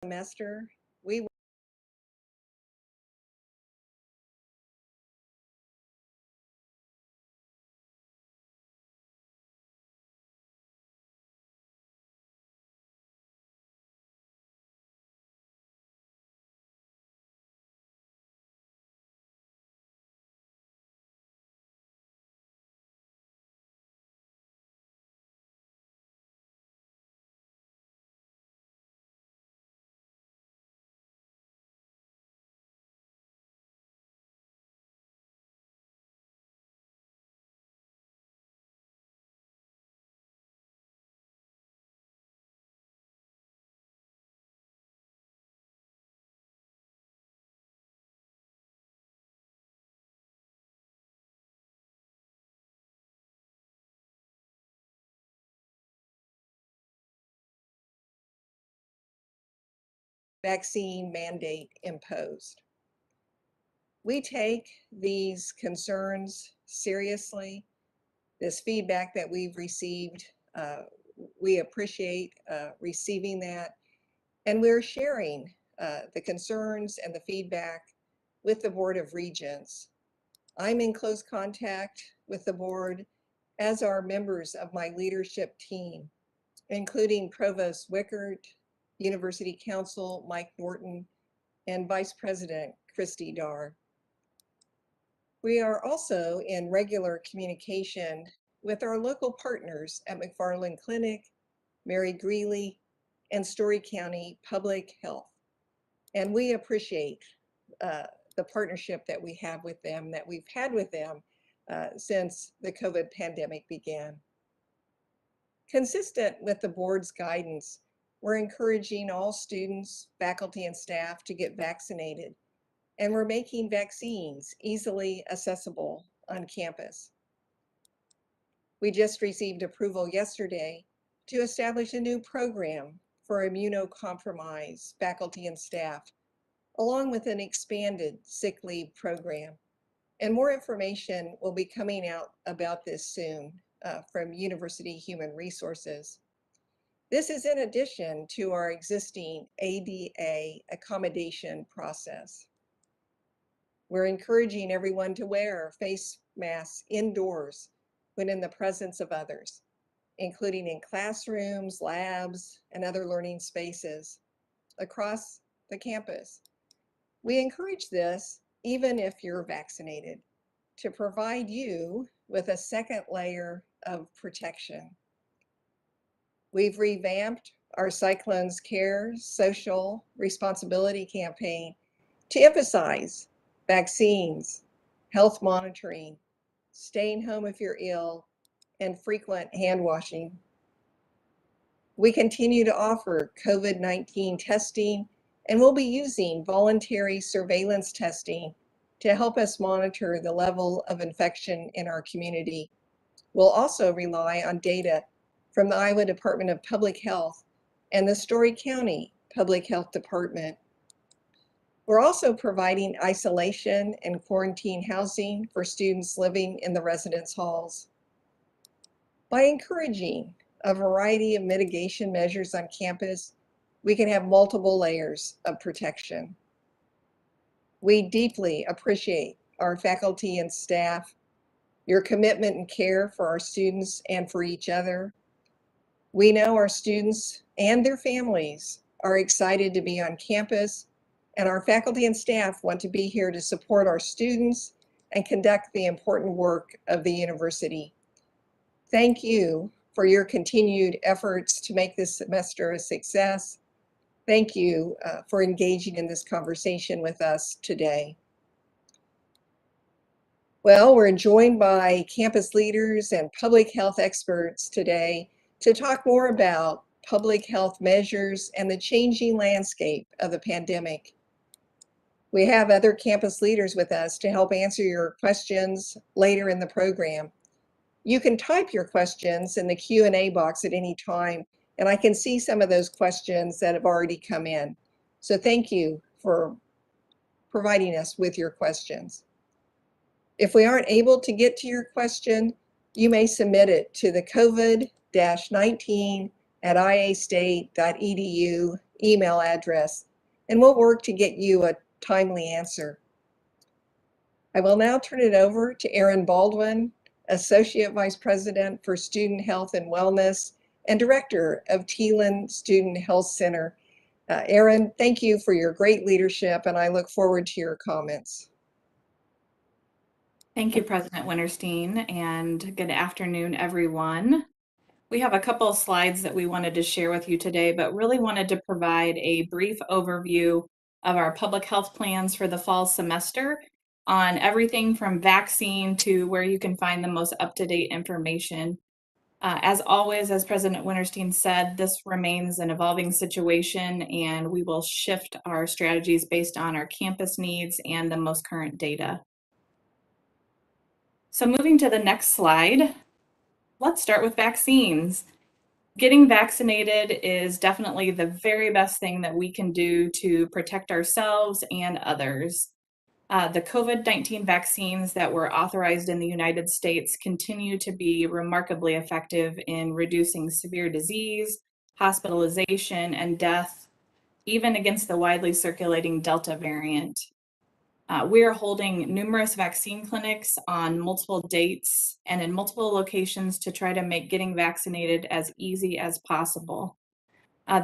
semester, we vaccine mandate imposed. We take these concerns seriously. This feedback that we've received, we appreciate receiving that, and we're sharing the concerns and the feedback with the Board of Regents. I'm in close contact with the board, as are members of my leadership team, including Provost Wickert, University Counsel Mike Norton, and Vice President Christy Darr. We are also in regular communication with our local partners at McFarland Clinic, Mary Greeley, and Story County Public Health. And we appreciate the partnership that we have with them, that we've had with them since the COVID pandemic began. Consistent with the board's guidance, we're encouraging all students, faculty, and staff to get vaccinated, and we're making vaccines easily accessible on campus. We just received approval yesterday to establish a new program for immunocompromised faculty and staff, along with an expanded sick leave program. And more information will be coming out about this soon from University Human Resources. This is in addition to our existing ADA accommodation process. We're encouraging everyone to wear face masks indoors when in the presence of others, including in classrooms, labs, and other learning spaces across the campus. We encourage this even if you're vaccinated, to provide you with a second layer of protection. We've revamped our Cyclones Care social responsibility campaign to emphasize vaccines, health monitoring, staying home if you're ill, and frequent hand washing. We continue to offer COVID-19 testing, and we'll be using voluntary surveillance testing to help us monitor the level of infection in our community. We'll also rely on data from the Iowa Department of Public Health and the Story County Public Health Department. We're also providing isolation and quarantine housing for students living in the residence halls. By encouraging a variety of mitigation measures on campus, we can have multiple layers of protection. We deeply appreciate our faculty and staff, your commitment and care for our students and for each other. We know our students and their families are excited to be on campus, and our faculty and staff want to be here to support our students and conduct the important work of the university. Thank you for your continued efforts to make this semester a success. Thank you for engaging in this conversation with us today. Well, we're joined by campus leaders and public health experts today to talk more about public health measures and the changing landscape of the pandemic. We have other campus leaders with us to help answer your questions later in the program. You can type your questions in the Q&A box at any time, and I can see some of those questions that have already come in. So thank you for providing us with your questions. If we aren't able to get to your question, you may submit it to the COVID-19@iastate.edu email address, and we'll work to get you a timely answer. I will now turn it over to Erin Baldwin, Associate Vice President for Student Health and Wellness and Director of Teelan Student Health Center. Erin, thank you for your great leadership, and I look forward to your comments. Thank you, President Winterstein, and good afternoon, everyone. We have a couple of slides that we wanted to share with you today, but really wanted to provide a brief overview of our public health plans for the fall semester on everything from vaccine to where you can find the most up-to-date information. As always, as President Winterstein said, this remains an evolving situation, and we will shift our strategies based on our campus needs and the most current data. So moving to the next slide, let's start with vaccines. Getting vaccinated is definitely the very best thing that we can do to protect ourselves and others. The COVID-19 vaccines that were authorized in the United States continue to be remarkably effective in reducing severe disease, hospitalization, and death, even against the widely circulating Delta variant. We are holding numerous vaccine clinics on multiple dates and in multiple locations to try to make getting vaccinated as easy as possible.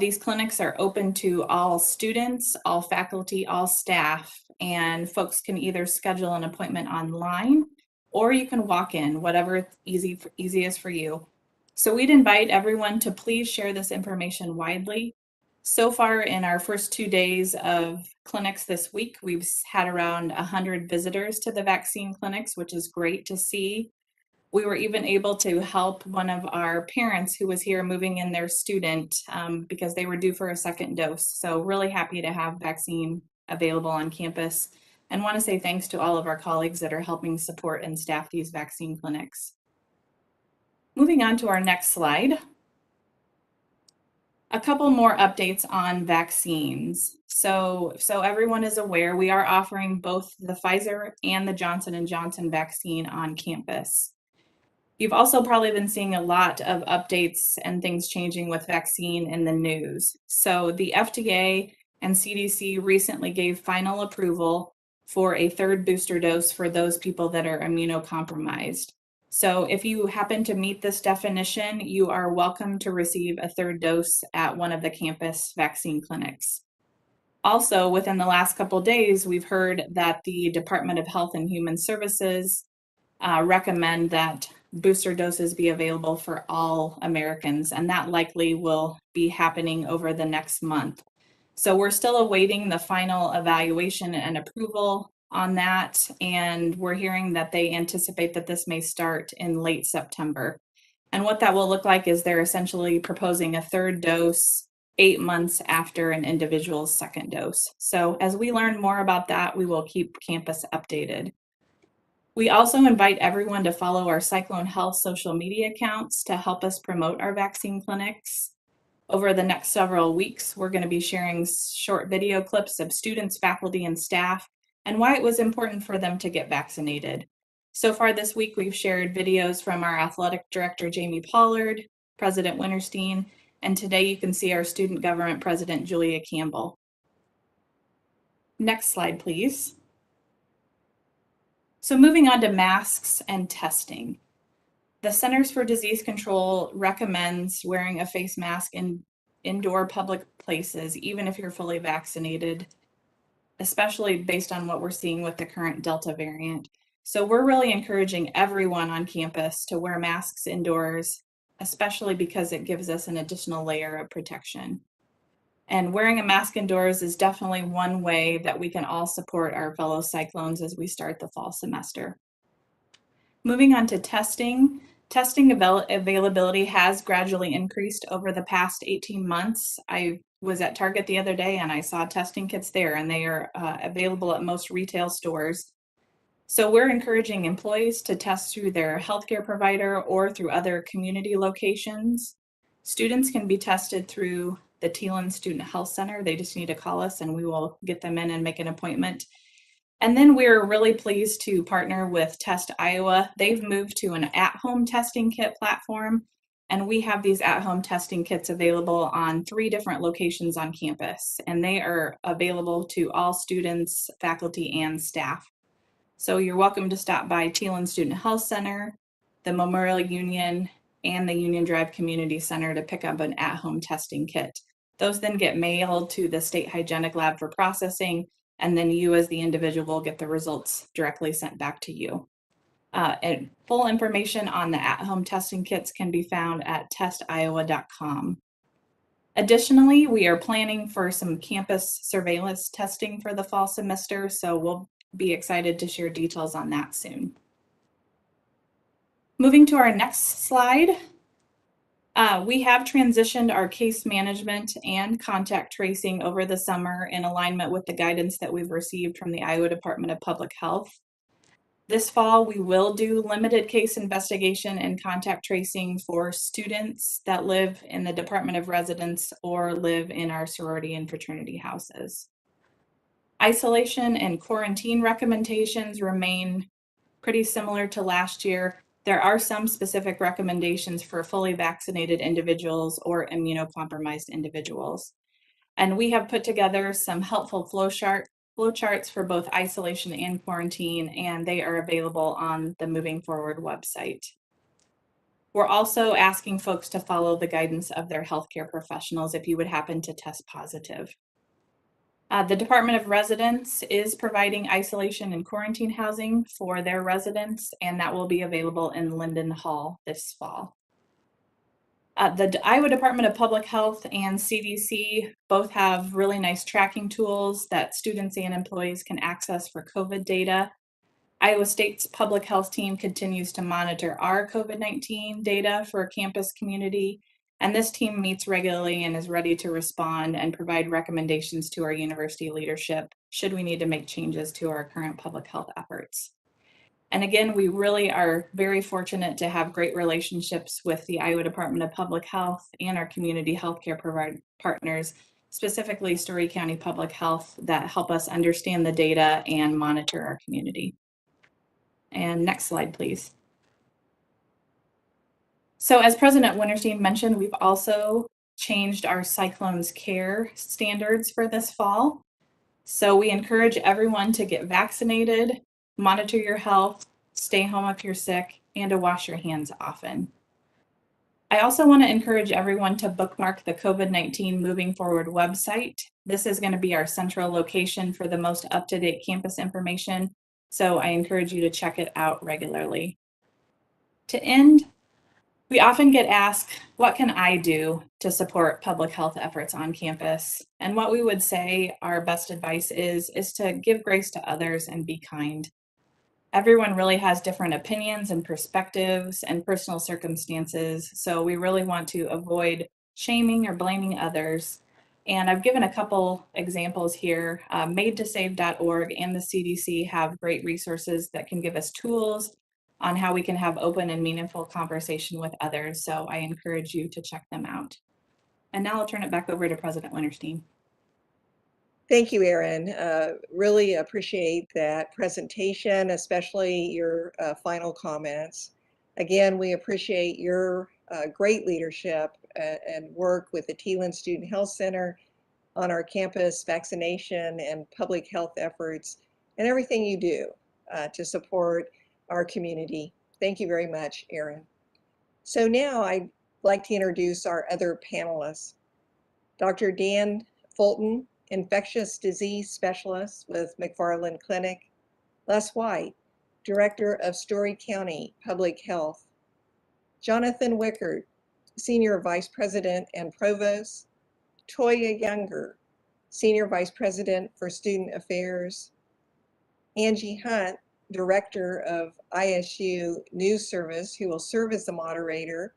These clinics are open to all students, all faculty, all staff, and folks can either schedule an appointment online or you can walk in, whatever easiest for you. So we'd invite everyone to please share this information widely. So far in our first 2 days of clinics this week, we've had around 100 visitors to the vaccine clinics, which is great to see. We were even able to help one of our parents who was here moving in their student because they were due for a second dose. So really happy to have vaccine available on campus and want to say thanks to all of our colleagues that are helping support and staff these vaccine clinics. Moving on to our next slide. A couple more updates on vaccines. So everyone is aware, we are offering both the Pfizer and the Johnson & Johnson vaccine on campus. You've also probably been seeing a lot of updates and things changing with vaccine in the news. So the FDA and CDC recently gave final approval for a third booster dose for those people that are immunocompromised. So if you happen to meet this definition, you are welcome to receive a third dose at one of the campus vaccine clinics. Also, within the last couple of days, we've heard that the Department of Health and Human Services recommend that booster doses be available for all Americans, and that likely will be happening over the next month. So we're still awaiting the final evaluation and approval on that, and we're hearing that they anticipate that this may start in late September. And what that will look like is they're essentially proposing a third dose 8 months after an individual's second dose. So as we learn more about that, we will keep campus updated. We also invite everyone to follow our Cyclone Health social media accounts to help us promote our vaccine clinics. Over the next several weeks, we're going to be sharing short video clips of students, faculty, and staff and why it was important for them to get vaccinated. So far this week, we've shared videos from our athletic director, Jamie Pollard, President Winterstein, and today you can see our student government president, Julia Campbell. Next slide, please. So moving on to masks and testing. The Centers for Disease Control recommends wearing a face mask in indoor public places, even if you're fully vaccinated, especially based on what we're seeing with the current Delta variant. So we're really encouraging everyone on campus to wear masks indoors, especially because it gives us an additional layer of protection. And wearing a mask indoors is definitely one way that we can all support our fellow Cyclones as we start the fall semester. Moving on to testing. Testing availability has gradually increased over the past 18 months. I was at Target the other day and I saw testing kits there, and they are available at most retail stores. So we're encouraging employees to test through their healthcare provider or through other community locations. Students can be tested through the Teelan Student Health Center. They just need to call us and we will get them in and make an appointment. And then we're really pleased to partner with Test Iowa. They've moved to an at-home testing kit platform. And we have these at-home testing kits available on 3 different locations on campus, and they are available to all students, faculty, and staff. So you're welcome to stop by Teelan Student Health Center, the Memorial Union, and the Union Drive Community Center to pick up an at-home testing kit. Those then get mailed to the state hygienic lab for processing, and then you as the individual get the results directly sent back to you. And full information on the at-home testing kits can be found at testiowa.com. Additionally, we are planning for some campus surveillance testing for the fall semester, so we'll be excited to share details on that soon. Moving to our next slide, we have transitioned our case management and contact tracing over the summer in alignment with the guidance that we've received from the Iowa Department of Public Health. This fall, we will do limited case investigation and contact tracing for students that live in the Department of Residence or live in our sorority and fraternity houses. Isolation and quarantine recommendations remain pretty similar to last year. There are some specific recommendations for fully vaccinated individuals or immunocompromised individuals. And we have put together some helpful flowcharts for both isolation and quarantine, and they are available on the Moving Forward website. We're also asking folks to follow the guidance of their healthcare professionals if you would happen to test positive. The Department of Residence is providing isolation and quarantine housing for their residents, and that will be available in Linden Hall this fall. The Iowa Department of Public Health and CDC both have really nice tracking tools that students and employees can access for COVID data. Iowa State's public health team continues to monitor our COVID-19 data for campus community, and this team meets regularly and is ready to respond and provide recommendations to our university leadership should we need to make changes to our current public health efforts. And again, we really are very fortunate to have great relationships with the Iowa Department of Public Health and our community healthcare partners, specifically Story County Public Health, that help us understand the data and monitor our community. And next slide, please. So as President Winterstein mentioned, we've also changed our cyclones care standards for this fall. So we encourage everyone to get vaccinated, monitor your health, stay home if you're sick, and to wash your hands often. I also want to encourage everyone to bookmark the COVID-19 Moving Forward website. This is going to be our central location for the most up-to-date campus information, so I encourage you to check it out regularly. To end, we often get asked, what can I do to support public health efforts on campus? And what we would say our best advice is to give grace to others and be kind. Everyone really has different opinions and perspectives and personal circumstances, so we really want to avoid shaming or blaming others. And I've given a couple examples here. MadeToSave.org and the CDC have great resources that can give us tools on how we can have open and meaningful conversation with others. So I encourage you to check them out. And now I'll turn it back over to President Winterstein. Thank you, Erin. Really appreciate that presentation, especially your final comments. Again, we appreciate your great leadership and work with the Teelan Student Health Center on our campus vaccination and public health efforts and everything you do to support our community. Thank you very much, Erin. So now I'd like to introduce our other panelists. Dr. Dan Fulton, infectious disease specialist with McFarland Clinic. Les White, Director of Story County Public Health. Jonathan Wickert, Senior Vice President and Provost. Toya Younger, Senior Vice President for Student Affairs. Angie Hunt, Director of ISU News Service, who will serve as the moderator.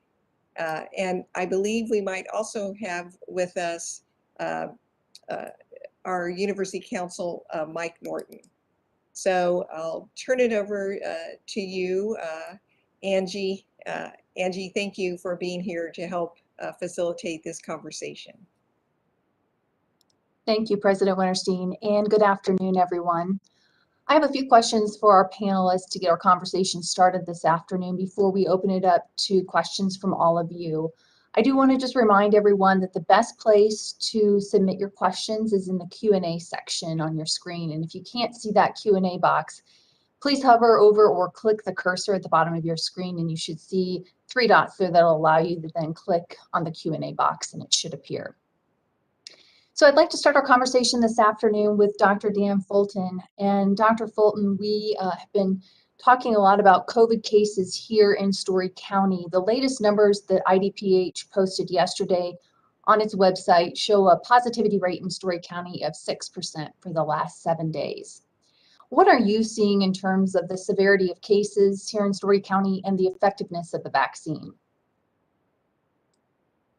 And I believe we might also have with us our University Counsel, Mike Norton. So I'll turn it over to you, Angie. Angie, thank you for being here to help facilitate this conversation. Thank you, President Winterstein, and good afternoon, everyone. I have a few questions for our panelists to get our conversation started this afternoon before we open it up to questions from all of you. I do want to just remind everyone that the best place to submit your questions is in the Q&A section on your screen. And if you can't see that Q&A box, please hover over or click the cursor at the bottom of your screen and you should see 3 dots there that'll allow you to then click on the Q&A box and it should appear. So I'd like to start our conversation this afternoon with Dr. Dan Fulton. And Dr. Fulton, we have been talking a lot about COVID cases here in Story County. The latest numbers that IDPH posted yesterday on its website show a positivity rate in Story County of 6% for the last 7 days. What are you seeing in terms of the severity of cases here in Story County and the effectiveness of the vaccine?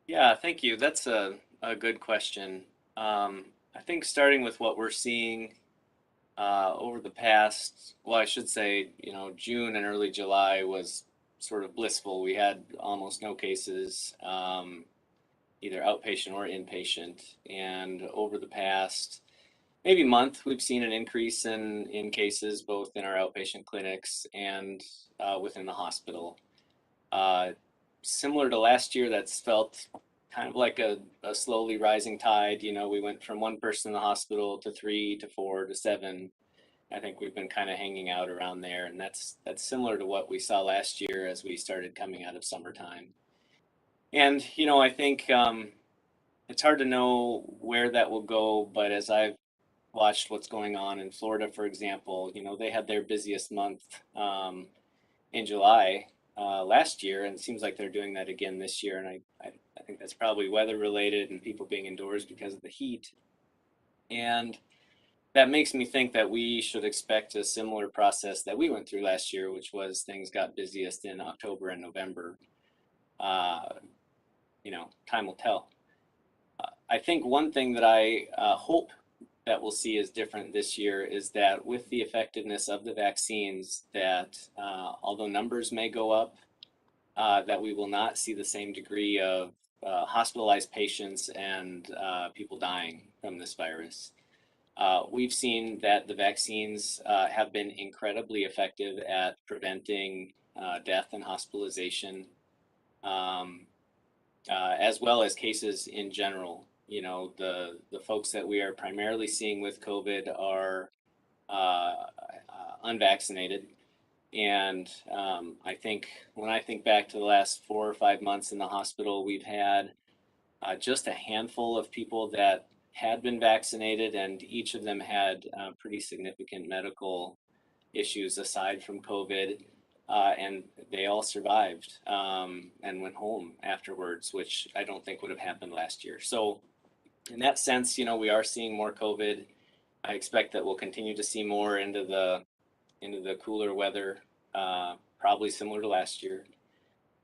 Yeah, thank you. That's a good question. I think starting with what we're seeing over the past, well, I should say, June and early July was sort of blissful. We had almost no cases, either outpatient or inpatient. And over the past maybe month, we've seen an increase in cases both in our outpatient clinics and within the hospital. Uh, Similar to last year, that's felt kind of like a slowly rising tide. We went from one person in the hospital to 3 to 4 to 7. I think we've been kind of hanging out around there, and that's similar to what we saw last year as we started coming out of summertime. And I think it's hard to know where that will go, but as I've watched what's going on in Florida, for example, they had their busiest month in July last year, and it seems like they're doing that again this year. And I think that's probably weather related and people being indoors because of the heat. And that makes me think that we should expect a similar process that we went through last year, which was things got busiest in October and November. Uh, Time will tell. I think one thing that I hope that we'll see is different this year is that with the effectiveness of the vaccines, that although numbers may go up, that we will not see the same degree of hospitalized patients and people dying from this virus. We've seen that the vaccines have been incredibly effective at preventing death and hospitalization, um, as well as cases in general. The folks that we are primarily seeing with COVID are unvaccinated. And I think when I think back to the last 4 or 5 months in the hospital, we've had just a handful of people that had been vaccinated, and each of them had pretty significant medical issues aside from COVID. And they all survived and went home afterwards, which I don't think would have happened last year. So in that sense, we are seeing more COVID. I expect that we'll continue to see more into the cooler weather, probably similar to last year.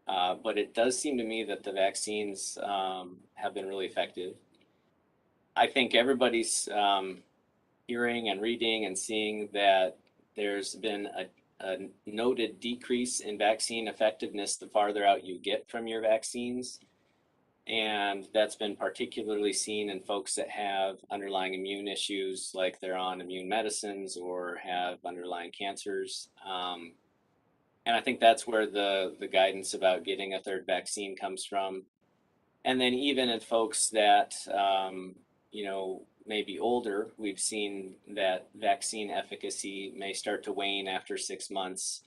But it does seem to me that the vaccines have been really effective. I think everybody's hearing and reading and seeing that there's been a noted decrease in vaccine effectiveness the farther out you get from your vaccines. And that's been particularly seen in folks that have underlying immune issues, like they're on immune medicines or have underlying cancers. And I think that's where the guidance about getting a third vaccine comes from. And then even in folks that, may be older, we've seen that vaccine efficacy may start to wane after 6 months.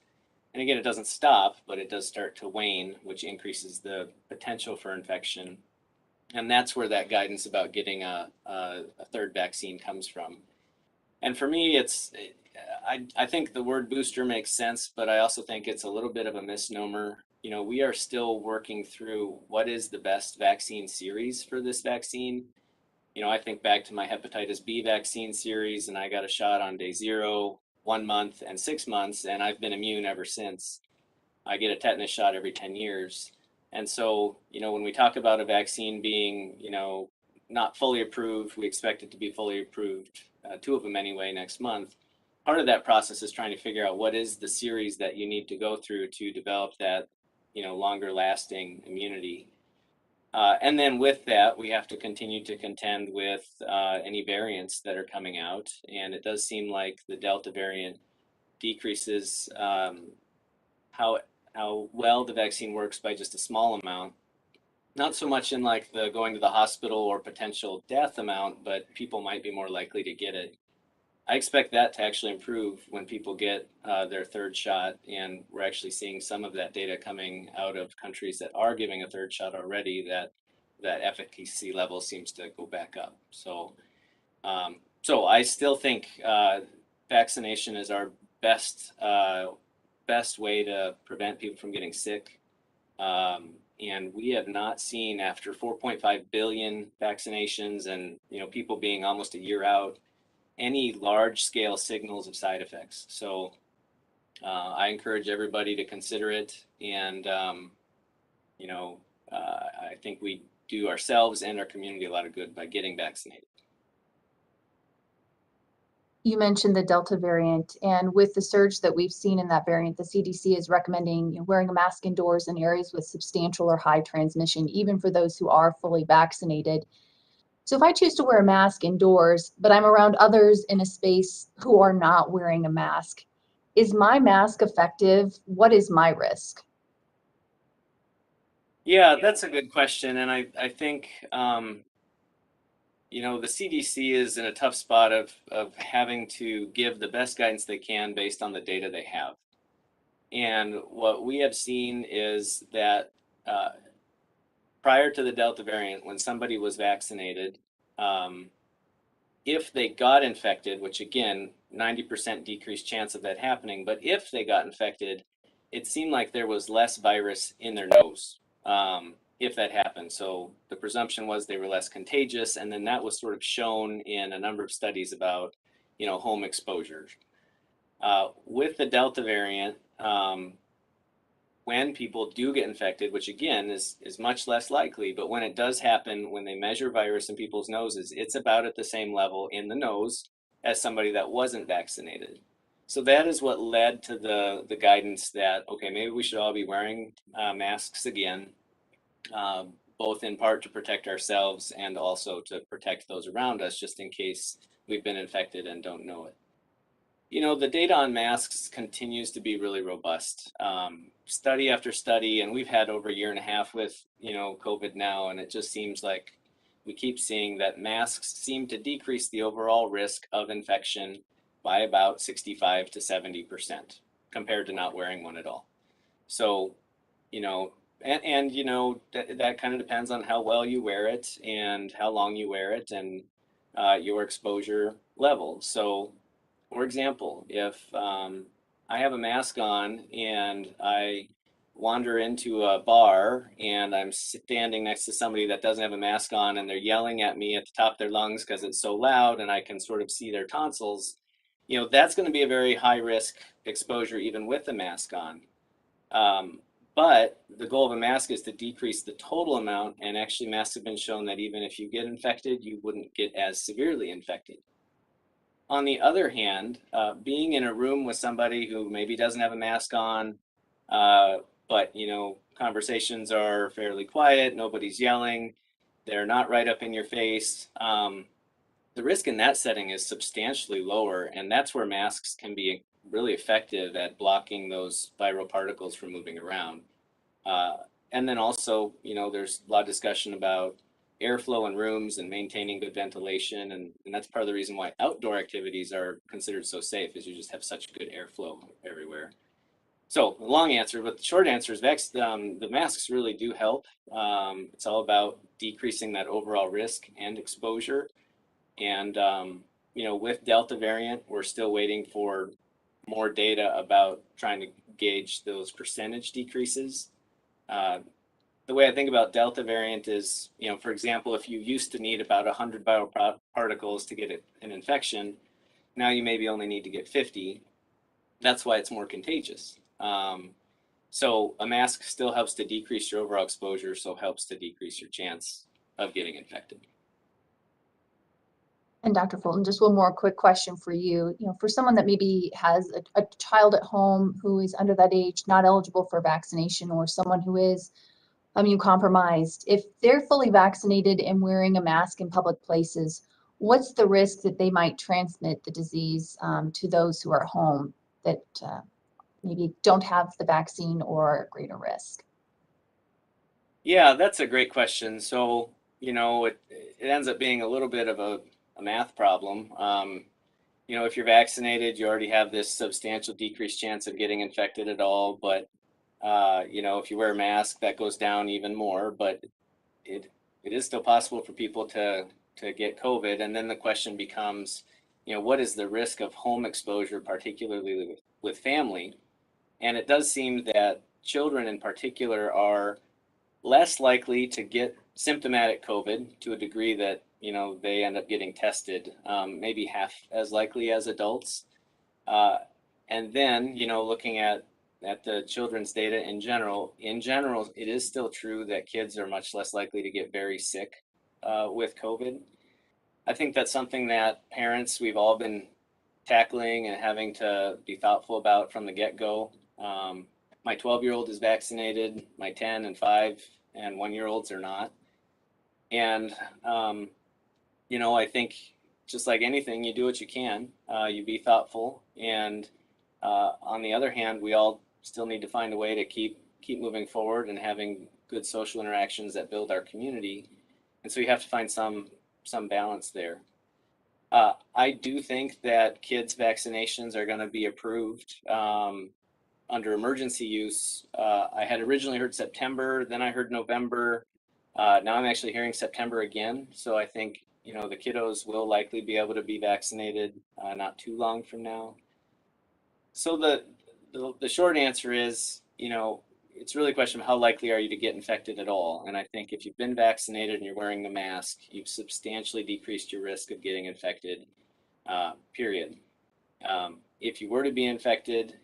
And again, it doesn't stop, but it does start to wane, which increases the potential for infection. And that's where that guidance about getting a third vaccine comes from. And for me, I think the word booster makes sense, but I also think it's a little bit of a misnomer. We are still working through what is the best vaccine series for this vaccine. I think back to my hepatitis B vaccine series, and I got a shot on day 0, 1 month, and 6 months, and I've been immune ever since. I get a tetanus shot every 10 years. And so, when we talk about a vaccine being, not fully approved, we expect it to be fully approved, 2 of them anyway, next month. Part of that process is trying to figure out what is the series that you need to go through to develop that, longer lasting immunity. And then with that, we have to continue to contend with any variants that are coming out. And it does seem like the Delta variant decreases how well the vaccine works by just a small amount. Not so much in like the going to the hospital or potential death amount, but people might be more likely to get it. I expect that to actually improve when people get their third shot, and we're actually seeing some of that data coming out of countries that are giving a third shot already, that efficacy level seems to go back up. So I still think vaccination is our best way to prevent people from getting sick. And we have not seen, after 4.5 billion vaccinations and people being almost a year out, any large scale signals of side effects. So I encourage everybody to consider it. And I think we do ourselves and our community a lot of good by getting vaccinated. You mentioned the Delta variant, and with the surge that we've seen in that variant, the CDC is recommending wearing a mask indoors in areas with substantial or high transmission, even for those who are fully vaccinated. So if I choose to wear a mask indoors, but I'm around others in a space who are not wearing a mask, is my mask effective? What is my risk? Yeah, that's a good question. And I think, the CDC is in a tough spot of having to give the best guidance they can based on the data they have. And what we have seen is that prior to the Delta variant, when somebody was vaccinated, if they got infected, which again, 90% decreased chance of that happening, but if they got infected, it seemed like there was less virus in their nose if that happened. So the presumption was they were less contagious, and then that was sort of shown in a number of studies about, home exposure. With the Delta variant, when people do get infected, which again is much less likely, but when it does happen, when they measure virus in people's noses, it's about at the same level in the nose as somebody that wasn't vaccinated. So that is what led to the guidance that, okay, maybe we should all be wearing masks again, both in part to protect ourselves and also to protect those around us, just in case we've been infected and don't know it. The data on masks continues to be really robust. Study after study, and we've had over a year and a half with, COVID now, and it just seems like we keep seeing that masks seem to decrease the overall risk of infection by about 65 to 70% compared to not wearing one at all. So, that kind of depends on how well you wear it and how long you wear it and your exposure level. So, for example, if I have a mask on and I wander into a bar and I'm standing next to somebody that doesn't have a mask on and they're yelling at me at the top of their lungs because it's so loud and I can sort of see their tonsils, that's going to be a very high risk exposure even with the mask on. But the goal of a mask is to decrease the total amount, and actually masks have been shown that even if you get infected, you wouldn't get as severely infected. On the other hand, being in a room with somebody who maybe doesn't have a mask on, but conversations are fairly quiet, nobody's yelling, they're not right up in your face, the risk in that setting is substantially lower, and that's where masks can be really effective at blocking those viral particles from moving around. And then also, there's a lot of discussion about airflow in rooms and maintaining good ventilation, and that's part of the reason why outdoor activities are considered so safe, is you just have such good airflow everywhere. So the long answer, but the short answer is the masks really do help. It's all about decreasing that overall risk and exposure. And with Delta variant, we're still waiting for more data about trying to gauge those percentage decreases. The way I think about Delta variant is, for example, if you used to need about 100 viral particles to get an infection, now you maybe only need to get 50. That's why it's more contagious. So a mask still helps to decrease your overall exposure, so helps to decrease your chance of getting infected. And Dr. Fulton, just one more quick question for you. For someone that maybe has a child at home who is under that age, not eligible for vaccination, or someone who is immunocompromised, if they're fully vaccinated and wearing a mask in public places, what's the risk that they might transmit the disease to those who are home that maybe don't have the vaccine or are at greater risk? Yeah, that's a great question. So, it ends up being a little bit of a math problem. If you're vaccinated, you already have this substantial decreased chance of getting infected at all. But, if you wear a mask, that goes down even more. But it is still possible for people to get COVID. And then the question becomes, what is the risk of home exposure, particularly with family? And it does seem that children in particular are less likely to get symptomatic COVID to a degree that, they end up getting tested, maybe half as likely as adults. Uh, and then, looking at the children's data in general, it is still true that kids are much less likely to get very sick with COVID. I think that's something that parents, we've all been tackling and having to be thoughtful about from the get-go. My 12-year-old is vaccinated, my 10 and 5 and 1-year-olds are not. And, I think just like anything, you do what you can, you be thoughtful. And on the other hand, we all still need to find a way to keep moving forward and having good social interactions that build our community. And so you have to find some balance there. I do think that kids' vaccinations are going to be approved under emergency use. I had originally heard September, then I heard November. Now I'm actually hearing September again. So I think, the kiddos will likely be able to be vaccinated not too long from now. So the short answer is, it's really a question of how likely are you to get infected at all. And I think if you've been vaccinated and you're wearing the mask, you've substantially decreased your risk of getting infected, period. If you were to be infected,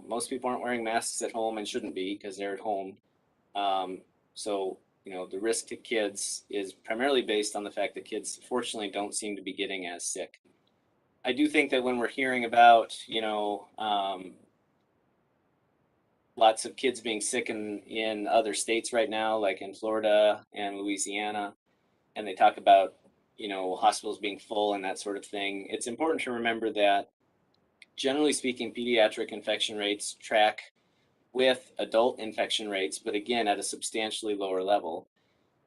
most people aren't wearing masks at home and shouldn't be because they're at home. So, the risk to kids is primarily based on the fact that kids fortunately don't seem to be getting as sick. I do think that when we're hearing about, lots of kids being sick in other states right now, like in Florida and Louisiana, and they talk about, hospitals being full and that sort of thing, it's important to remember that generally speaking, pediatric infection rates track with adult infection rates, but again, at a substantially lower level.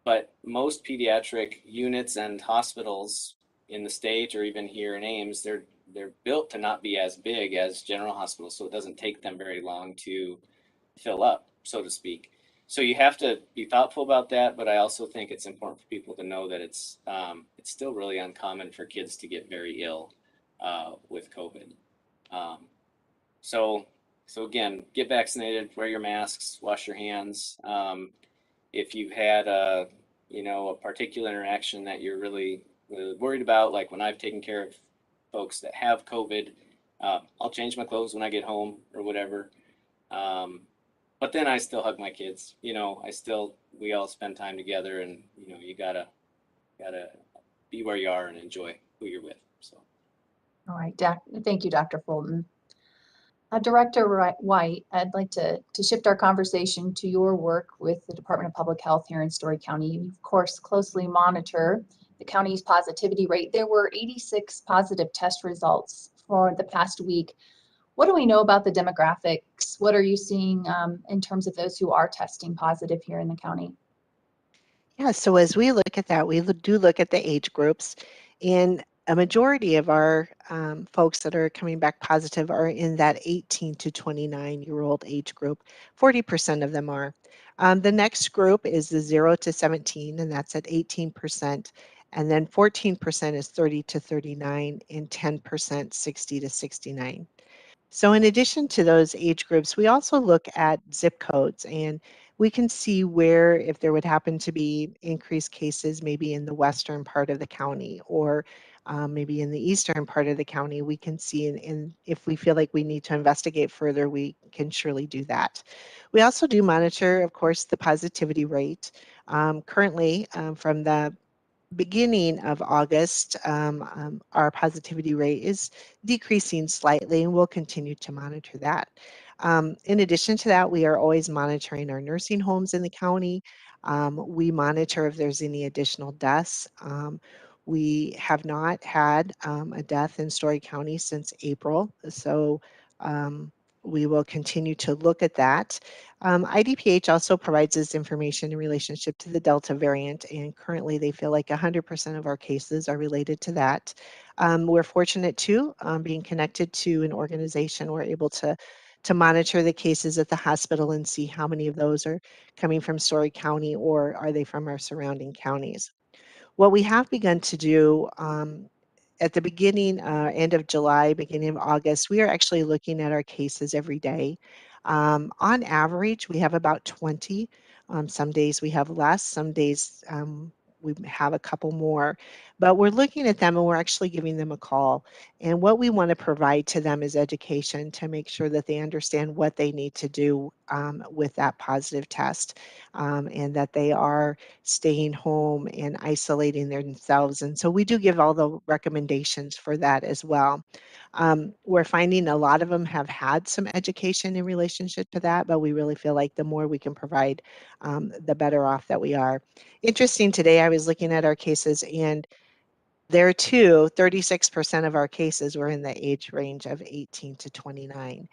But most pediatric units and hospitals in the state or even here in Ames, they're built to not be as big as general hospitals, so it doesn't take them very long to fill up, so to speak. So you have to be thoughtful about that, but I also think it's important for people to know that it's still really uncommon for kids to get very ill with COVID. So again, get vaccinated, wear your masks, wash your hands. If you've had a particular interaction that you're really worried about, like when I've taken care of folks that have COVID, I'll change my clothes when I get home or whatever. But then I still hug my kids. We all spend time together, and you gotta be where you are and enjoy who you're with. So. All right, thank you, Dr. Fulton. Director White, I'd like to shift our conversation to your work with the Department of Public Health here in Story County. You, of course, closely monitor the county's positivity rate. There were 86 positive test results for the past week. What do we know about the demographics? What are you seeing in terms of those who are testing positive here in the county? Yeah, so as we look at that, we do look at the age groups, and a majority of our folks that are coming back positive are in that 18 to 29-year-old age group. 40% of them are. The next group is the 0 to 17, and that's at 18%. And then 14% is 30 to 39, and 10% 60 to 69. So in addition to those age groups, we also look at zip codes, and we can see where, if there would happen to be increased cases, maybe in the western part of the county or maybe in the eastern part of the county, we can see, and if we feel like we need to investigate further, we can surely do that. We also do monitor, of course, the positivity rate. Currently, from the beginning of August, our positivity rate is decreasing slightly, and we'll continue to monitor that. In addition to that, we are always monitoring our nursing homes in the county. We monitor if there's any additional deaths. We have not had a death in Story County since April, so we will continue to look at that. IDPH also provides us information in relationship to the Delta variant, and currently they feel like 100% of our cases are related to that. We're fortunate too, being connected to an organization, we're able to monitor the cases at the hospital and see how many of those are coming from Story County or are they from our surrounding counties. What we have begun to do at the beginning, end of July, beginning of August, we are actually looking at our cases every day. On average, we have about 20. Some days we have less, some days we have a couple more, but we're looking at them and we're actually giving them a call. And what we want to provide to them is education to make sure that they understand what they need to do with that positive test and that they are staying home and isolating themselves. And so we do give all the recommendations for that as well. We're finding a lot of them have had some education in relationship to that, but we really feel like the more we can provide, the better off that we are. Interesting, today I was looking at our cases and there too, 36% of our cases were in the age range of 18 to 29.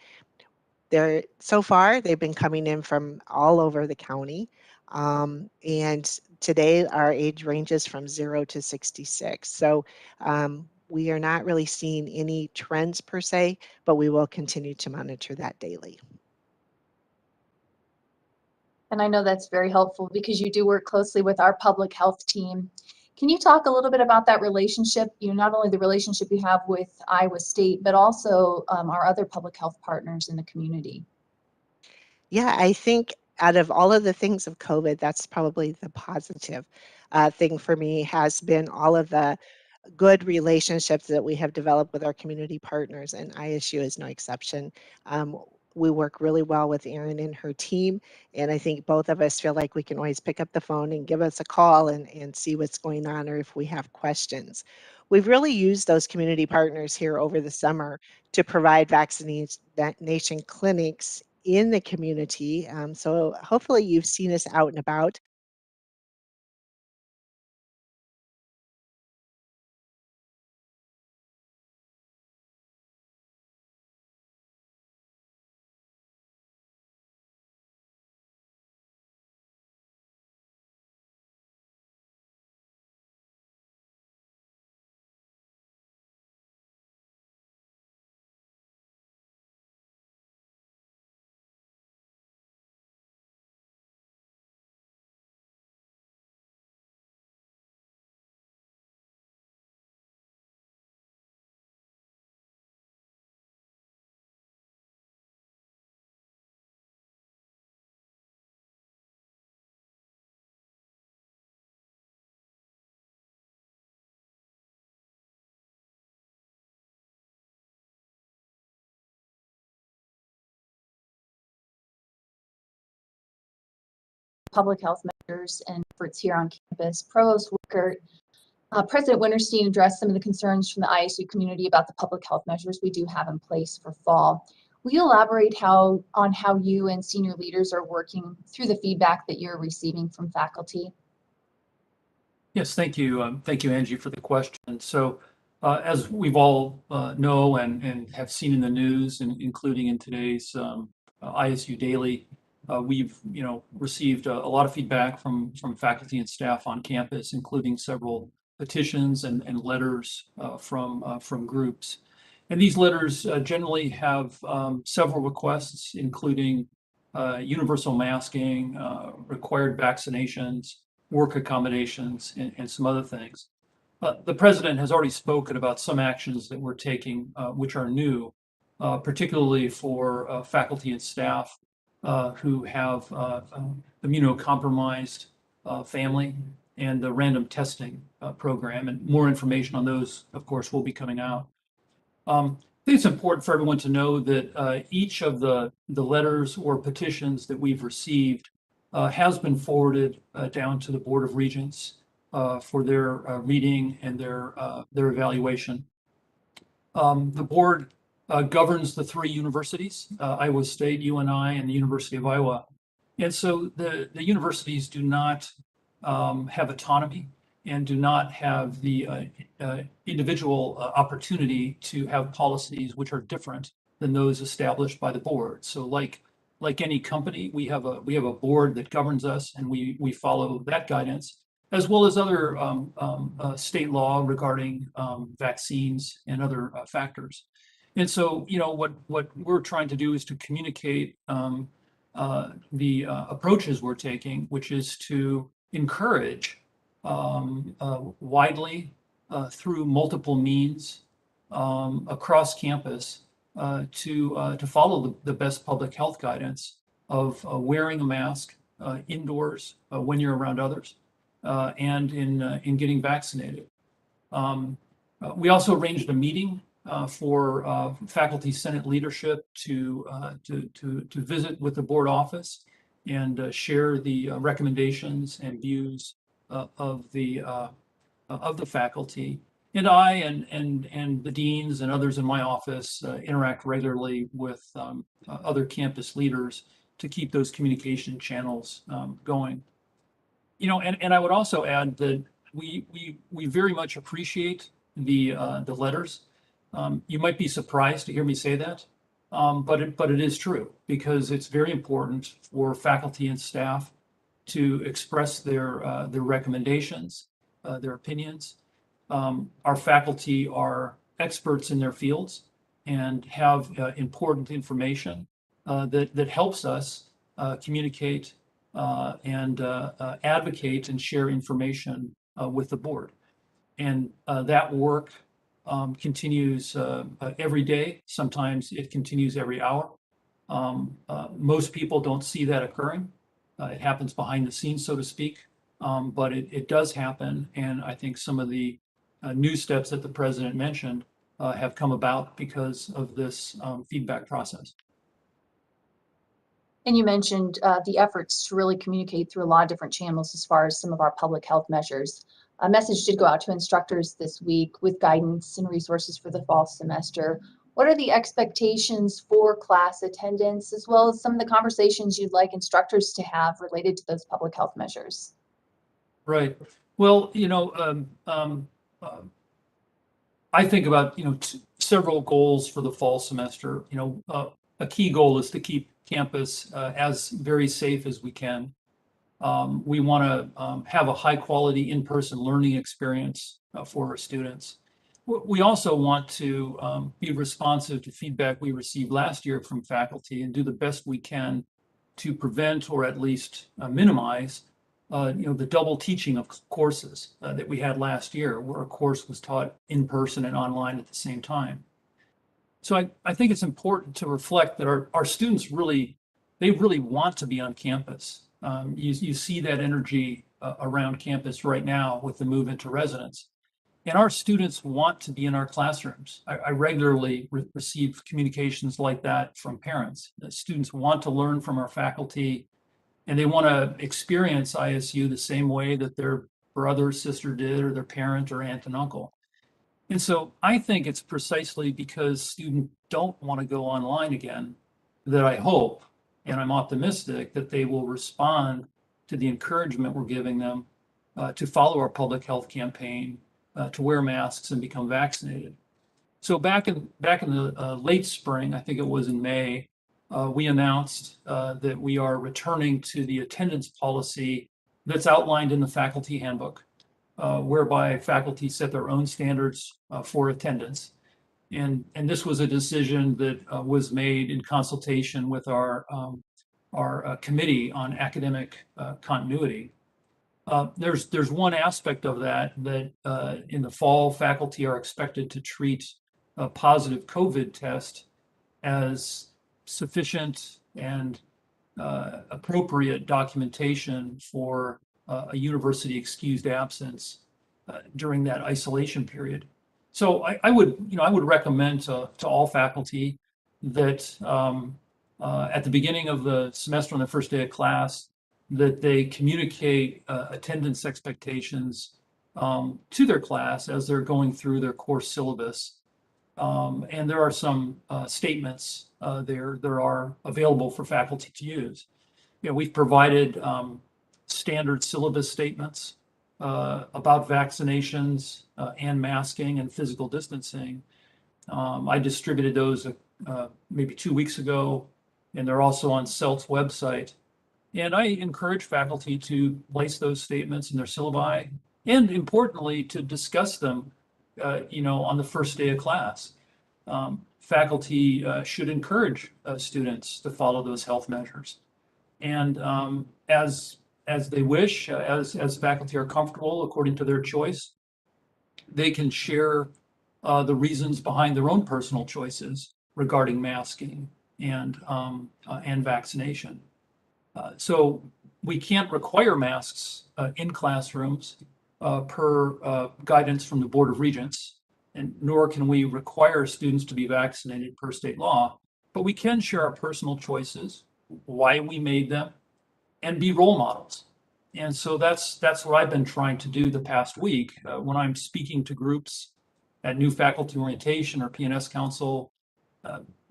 So far, they've been coming in from all over the county. And today our age ranges from 0 to 66. So we are not really seeing any trends per se, but we will continue to monitor that daily. And I know that's very helpful because you do work closely with our public health team. Can you talk a little bit about that relationship, not only the relationship you have with Iowa State, but also our other public health partners in the community? Yeah, I think out of all of the things of COVID, that's probably the positive thing for me has been all of the good relationships that we have developed with our community partners, and ISU is no exception. We work really well with Erin and her team, and I think both of us feel like we can always pick up the phone and give us a call and see what's going on or if we have questions. We've really used those community partners here over the summer to provide vaccination clinics in the community. So hopefully you've seen us out and about. Public health measures and efforts here on campus. Provost Wickert, President Winterstein addressed some of the concerns from the ISU community about the public health measures we do have in place for fall. Will you elaborate on how you and senior leaders are working through the feedback that you're receiving from faculty? Yes, thank you. Thank you, Angie, for the question. So, as we've all know and have seen in the news, and including in today's ISU Daily, we've received a lot of feedback from faculty and staff on campus, including several petitions and letters from groups. And these letters generally have several requests, including universal masking, required vaccinations, work accommodations, and some other things. The president has already spoken about some actions that we're taking, which are new, particularly for faculty and staff who have immunocompromised family and the random testing program. And more information on those, of course, will be coming out. I think it's important for everyone to know that each of the letters or petitions that we've received has been forwarded down to the Board of Regents for their reading and their evaluation. The board governs the three universities, Iowa State, UNI, and the University of Iowa. And so the universities do not have autonomy and do not have the individual opportunity to have policies which are different than those established by the board. So like any company, we have a board that governs us, and we follow that guidance, as well as other state law regarding vaccines and other factors. And so, what we're trying to do is to communicate the approaches we're taking, which is to encourage widely through multiple means across campus to follow the best public health guidance of wearing a mask indoors when you're around others and in getting vaccinated. We also arranged a meeting for faculty senate leadership to visit with the board office and share the recommendations and views of the faculty. And I and the deans and others in my office interact regularly with other campus leaders to keep those communication channels going. And I would also add that we very much appreciate the letters. You might be surprised to hear me say that, but it is true, because it's very important for faculty and staff to express their recommendations, their opinions. Our faculty are experts in their fields and have important information that helps us communicate and advocate and share information with the board. And that work continues every day. Sometimes it continues every hour. Most people don't see that occurring. It happens behind the scenes, so to speak, but it does happen. And I think some of the new steps that the president mentioned have come about because of this feedback process. And you mentioned the efforts to really communicate through a lot of different channels as far as some of our public health measures. A message did go out to instructors this week with guidance and resources for the fall semester. What are the expectations for class attendance, as well as some of the conversations you'd like instructors to have related to those public health measures? Right. Well, I think about, several goals for the fall semester. A key goal is to keep campus as very safe as we can. We want to have a high quality in-person learning experience for our students. We also want to be responsive to feedback we received last year from faculty and do the best we can to prevent, or at least minimize, the double teaching of courses that we had last year, where a course was taught in person and online at the same time. So I think it's important to reflect that our students they really want to be on campus. You see that energy around campus right now with the move into residence. And our students want to be in our classrooms. I regularly receive communications like that from parents. The students want to learn from our faculty, and they want to experience ISU the same way that their brother or sister did, or their parent or aunt and uncle. And so I think it's precisely because students don't want to go online again that I hope, and I'm optimistic, that they will respond to the encouragement we're giving them to follow our public health campaign, to wear masks and become vaccinated. So back in the late spring, I think it was in May, we announced that we are returning to the attendance policy that's outlined in the faculty handbook, whereby faculty set their own standards for attendance. And this was a decision that was made in consultation with our committee on academic continuity. There's one aspect of that in the fall, faculty are expected to treat a positive COVID test as sufficient and appropriate documentation for a university excused absence during that isolation period. So I would recommend to all faculty that at the beginning of the semester, on the first day of class, that they communicate attendance expectations to their class as they're going through their course syllabus. And there are some statements there are available for faculty to use. we've provided standard syllabus statements about vaccinations and masking and physical distancing. I distributed those maybe 2 weeks ago, and they're also on CELT's website. And I encourage faculty to place those statements in their syllabi, and importantly, to discuss them, on the first day of class. Faculty should encourage students to follow those health measures. And as they wish, as faculty are comfortable according to their choice, they can share the reasons behind their own personal choices regarding masking and vaccination. So we can't require masks in classrooms per guidance from the Board of Regents, and nor can we require students to be vaccinated per state law. But we can share our personal choices, why we made them, and be role models. And so that's what I've been trying to do the past week when I'm speaking to groups at new faculty orientation or P&S Council,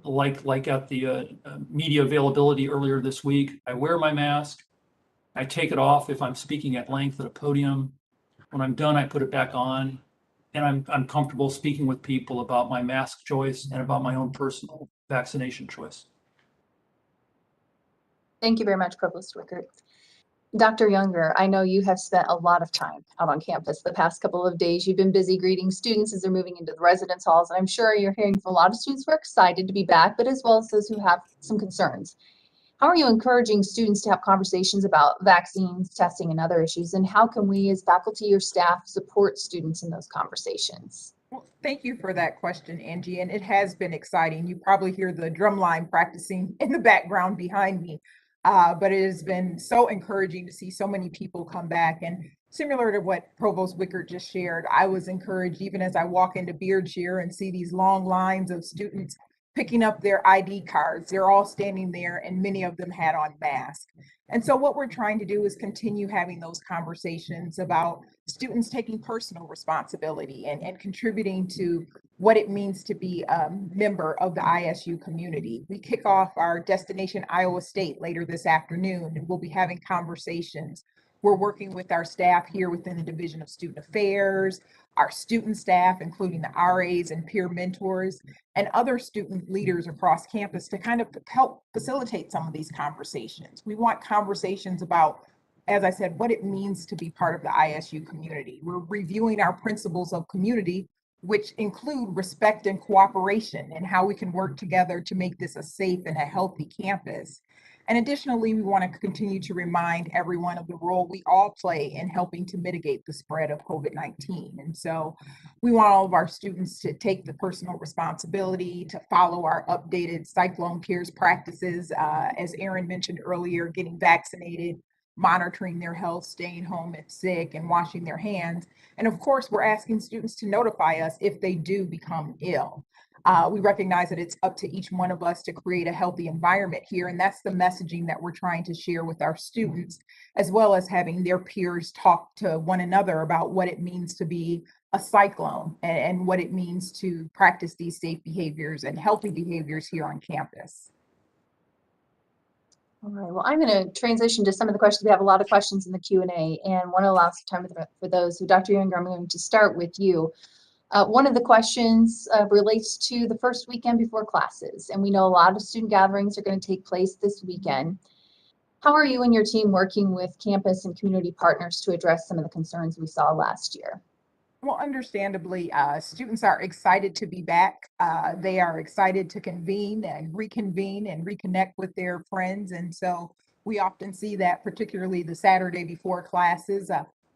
like at the media availability earlier this week. I wear my mask. I take it off if I'm speaking at length at a podium. When I'm done, I put it back on, and I'm comfortable speaking with people about my mask choice and about my own personal vaccination choice. Thank you very much, Provost Wickert. Dr. Younger, I know you have spent a lot of time out on campus the past couple of days. You've been busy greeting students as they're moving into the residence halls, and I'm sure you're hearing from a lot of students who are excited to be back, but as well as those who have some concerns. How are you encouraging students to have conversations about vaccines, testing, and other issues? And how can we as faculty or staff support students in those conversations? Well, thank you for that question, Angie. And it has been exciting. You probably hear the drumline practicing in the background behind me. But it has been so encouraging to see so many people come back. And similar to what Provost Wickert just shared, I was encouraged even as I walk into Beardshire and see these long lines of students picking up their ID cards. They're all standing there, and many of them had on masks. And so what we're trying to do is continue having those conversations about students taking personal responsibility and contributing to what it means to be a member of the ISU community. We kick off our Destination Iowa State later this afternoon, and we'll be having conversations. We're working with our staff here within the Division of Student Affairs, our student staff, including the RAs and peer mentors, and other student leaders across campus to kind of help facilitate some of these conversations. We want conversations about, as I said, what it means to be part of the ISU community. We're reviewing our principles of community, which include respect and cooperation, and how we can work together to make this a safe and a healthy campus. And additionally, we want to continue to remind everyone of the role we all play in helping to mitigate the spread of COVID-19. And so we want all of our students to take the personal responsibility to follow our updated Cyclone Cares practices, as Aaron mentioned earlier, getting vaccinated, monitoring their health, staying home if sick, and washing their hands. And of course, we're asking students to notify us if they do become ill. We recognize that it's up to each one of us to create a healthy environment here, and that's the messaging that we're trying to share with our students, as well as having their peers talk to one another about what it means to be a cyclone and what it means to practice these safe behaviors and healthy behaviors here on campus. All right, well, I'm going to transition to some of the questions. We have a lot of questions in the Q&A, and want to allow some time for those. So Dr. Younger, I'm going to start with you. One of the questions relates to the first weekend before classes, and we know a lot of student gatherings are going to take place this weekend. How are you and your team working with campus and community partners to address some of the concerns we saw last year? Well, understandably, students are excited to be back. They are excited to convene and reconnect with their friends. And so we often see that, particularly the Saturday before classes.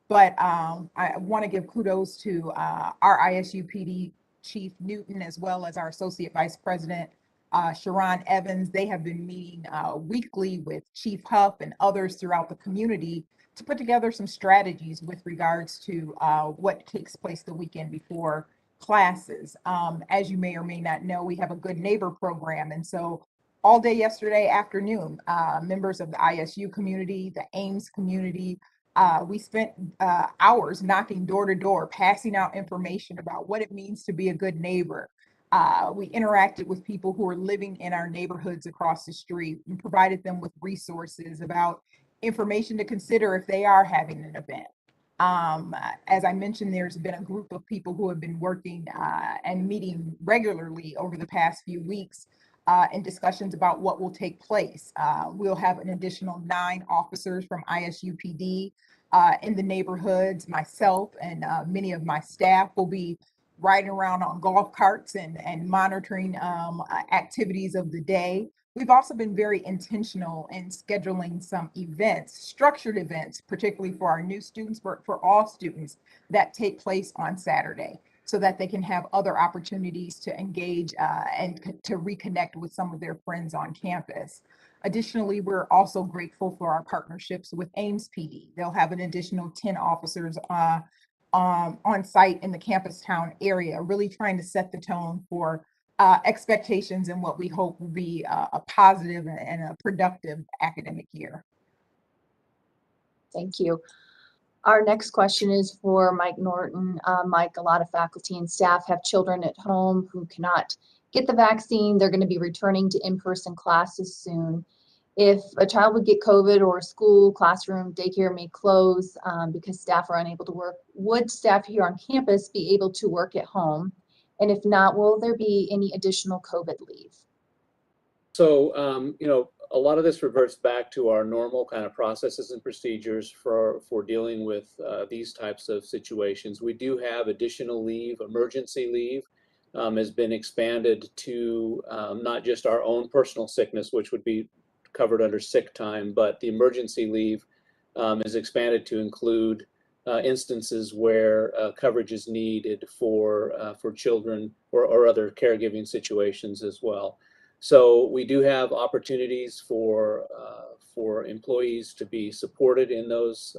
But I want to give kudos to our ISU PD Chief Newton, as well as our Associate Vice President, Sharon Evans. They have been meeting weekly with Chief Huff and others throughout the community to put together some strategies with regards to what takes place the weekend before classes. As you may or may not know, we have a Good Neighbor program. And so all day yesterday afternoon, members of the ISU community, the Ames community, we spent hours knocking door to door, passing out information about what it means to be a good neighbor. We interacted with people who are living in our neighborhoods across the street and provided them with resources about information to consider if they are having an event. As I mentioned, there's been a group of people who have been working and meeting regularly over the past few weeks in discussions about what will take place. We'll have an additional 9 officers from ISUPD in the neighborhoods. Myself and many of my staff will be riding around on golf carts and monitoring activities of the day. We've also been very intentional in scheduling some events, structured events, particularly for our new students, but for all students that take place on Saturday, so that they can have other opportunities to engage and to reconnect with some of their friends on campus. Additionally, we're also grateful for our partnerships with Ames PD. They'll have an additional 10 officers on site in the campus town area, really trying to set the tone for expectations and what we hope will be a positive and a productive academic year. Thank you. Our next question is for Mike Norton. Mike, a lot of faculty and staff have children at home who cannot get the vaccine. They're going to be returning to in-person classes soon. If a child would get COVID or a school, classroom, daycare may close because staff are unable to work, would staff here on campus be able to work at home? And if not, will there be any additional COVID leave? So, a lot of this reverts back to our normal kind of processes and procedures for dealing with these types of situations. We do have additional leave. Emergency leave has been expanded to not just our own personal sickness, which would be covered under sick time, but the emergency leave is expanded to include instances where coverage is needed for children or other caregiving situations as well. So we do have opportunities for employees to be supported in those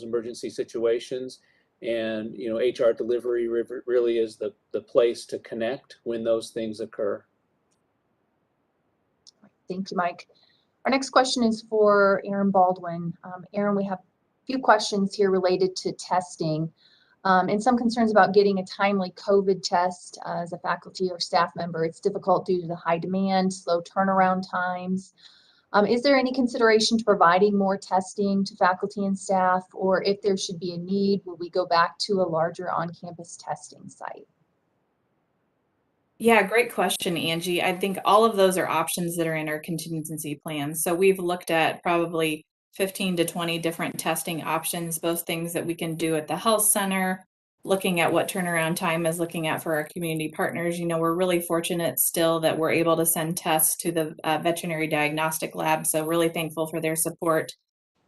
emergency situations, and HR delivery really is the place to connect when those things occur. Thank you, Mike. Our next question is for Aaron Baldwin. Aaron, we have a few questions here related to testing and some concerns about getting a timely COVID test as a faculty or staff member. It's difficult due to the high demand, slow turnaround times. Is there any consideration to providing more testing to faculty and staff, or if there should be a need, will we go back to a larger on-campus testing site? Yeah, great question, Angie. I think all of those are options that are in our contingency plan. So we've looked at probably 15 to 20 different testing options, both things that we can do at the health center, looking at what turnaround time is looking at for our community partners. We're really fortunate still that we're able to send tests to the veterinary diagnostic lab. So really thankful for their support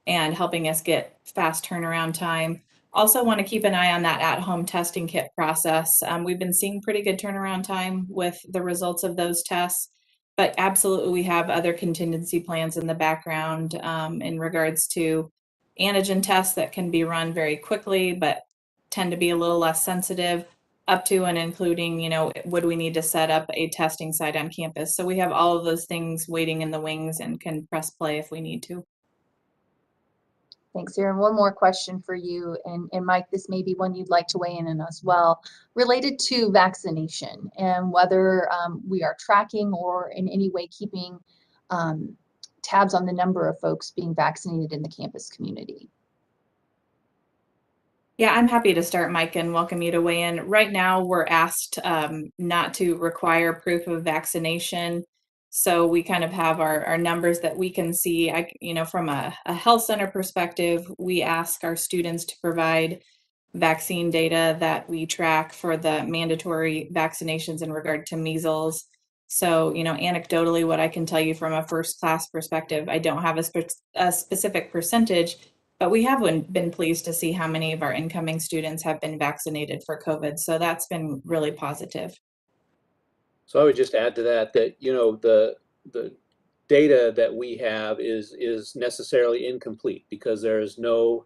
and helping us get fast turnaround time. Also want to keep an eye on that at-home testing kit process. We've been seeing pretty good turnaround time with the results of those tests, but absolutely we have other contingency plans in the background in regards to antigen tests that can be run very quickly, but tend to be a little less sensitive, up to and including, would we need to set up a testing site on campus? So we have all of those things waiting in the wings and can press play if we need to. Thanks, Aaron. One more question for you, and Mike, this may be one you'd like to weigh in on as well, related to vaccination and whether we are tracking or in any way keeping tabs on the number of folks being vaccinated in the campus community. Yeah, I'm happy to start, Mike, and welcome you to weigh in. Right now, we're asked not to require proof of vaccination. So we kind of have our numbers that we can see. From a health center perspective, we ask our students to provide vaccine data that we track for the mandatory vaccinations in regard to measles. So, anecdotally, what I can tell you from a first class perspective, I don't have a specific percentage, but we have been pleased to see how many of our incoming students have been vaccinated for COVID. So that's been really positive. So I would just add to that the data that we have is necessarily incomplete because there is no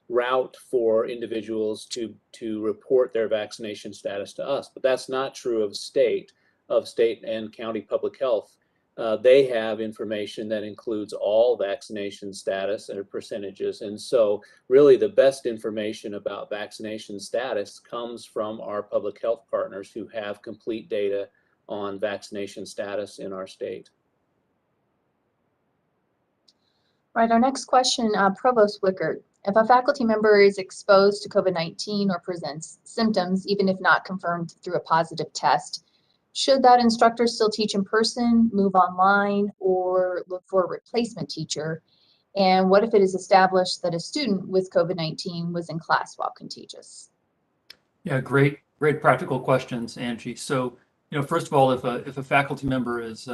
route for individuals to report their vaccination status to us. But that's not true of state and county public health they have information that includes all vaccination status and percentages. And so really the best information about vaccination status comes from our public health partners who have complete data on vaccination status in our state. Right, our next question, Provost Wickert. If a faculty member is exposed to COVID-19 or presents symptoms, even if not confirmed through a positive test, should that instructor still teach in person, move online, or look for a replacement teacher? And what if it is established that a student with COVID-19 was in class while contagious? Yeah, great practical questions, Angie. So, first of all, if a faculty member is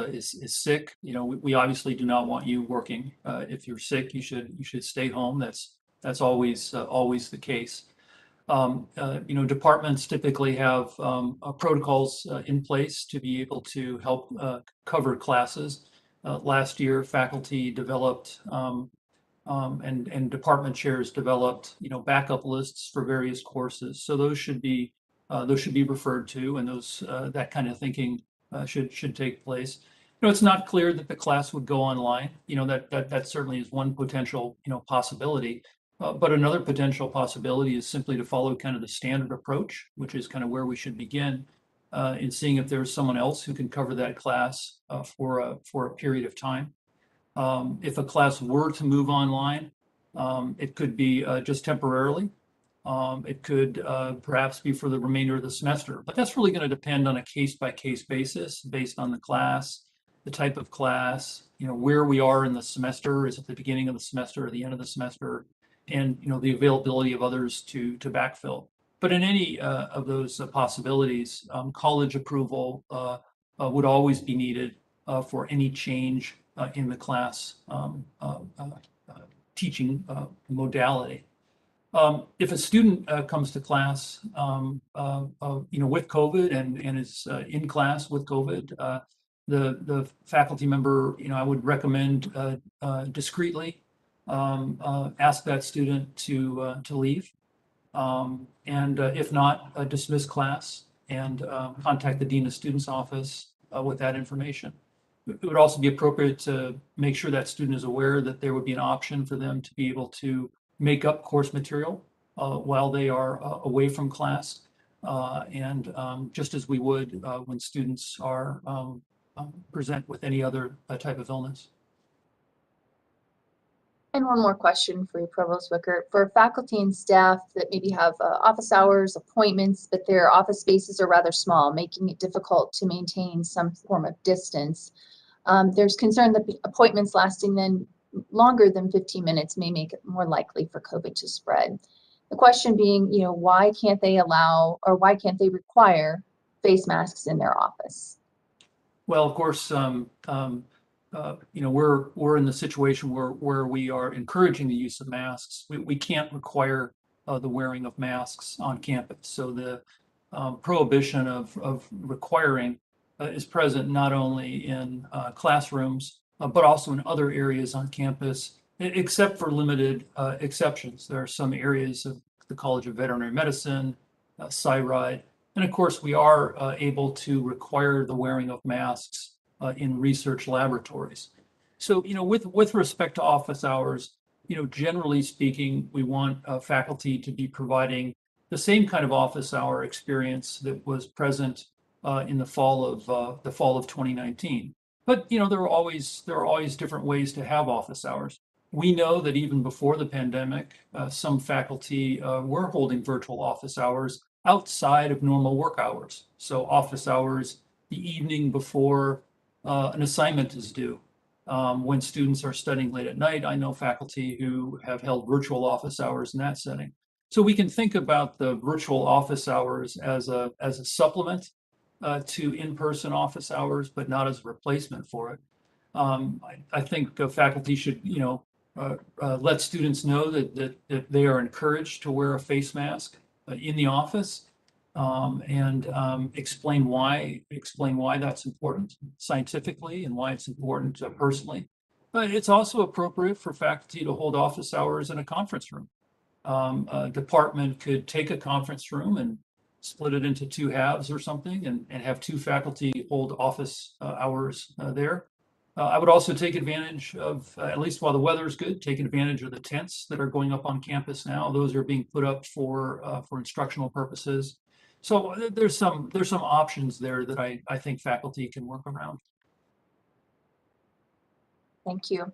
sick, we obviously do not want you working. If you're sick, you should stay home. That's always the case. Departments typically have protocols in place to be able to help cover classes. Last year, faculty developed and department chairs developed, backup lists for various courses. So those should be referred to, and those that kind of thinking should take place. It's not clear that the class would go online. That certainly is one potential possibility. But another potential possibility is simply to follow kind of the standard approach, which is kind of where we should begin in seeing if there's someone else who can cover that class for a period of time. If a class were to move online, it could be just temporarily. It could perhaps be for the remainder of the semester, but that's really going to depend on a case-by-case basis based on the class, the type of class, where we are in the semester. Is it the beginning of the semester or the end of the semester? And the availability of others to backfill. But in any of those possibilities, college approval would always be needed for any change in the class teaching modality. If a student comes to class, with COVID and is in class with COVID, the faculty member, I would recommend discreetly ask that student to leave, and if not, dismiss class and contact the Dean of Students office with that information. It would also be appropriate to make sure that student is aware that there would be an option for them to be able to make up course material while they are away from class, and just as we would when students are present with any other type of illness. And one more question for you, Provost Wickert. For faculty and staff that maybe have office hours, appointments, but their office spaces are rather small, making it difficult to maintain some form of distance, there's concern that the appointments lasting then longer than 15 minutes may make it more likely for COVID to spread. The question being, why can't they allow, or why can't they require face masks in their office? Well, of course, we're in the situation where we are encouraging the use of masks. We can't require the wearing of masks on campus. So the prohibition of requiring is present not only in classrooms, but also in other areas on campus, except for limited exceptions. There are some areas of the College of Veterinary Medicine, SciRide, and of course, we are able to require the wearing of masks in research laboratories. So, with respect to office hours, generally speaking, we want faculty to be providing the same kind of office hour experience that was present in the fall of 2019. But there are always different ways to have office hours. We know that even before the pandemic, some faculty were holding virtual office hours outside of normal work hours. So office hours the evening before an assignment is due. When students are studying late at night, I know faculty who have held virtual office hours in that setting. So we can think about the virtual office hours as a supplement to in-person office hours, but not as a replacement for it. I think faculty should, let students know that they are encouraged to wear a face mask in the office, and explain why that's important scientifically and why it's important personally. But it's also appropriate for faculty to hold office hours in a conference room. A department could take a conference room and split it into two halves or something, and have two faculty hold office hours there. I would also take advantage of, at least while the weather is good, take advantage of the tents that are going up on campus now. Those are being put up for instructional purposes. So there's some options there that I think faculty can work around. Thank you.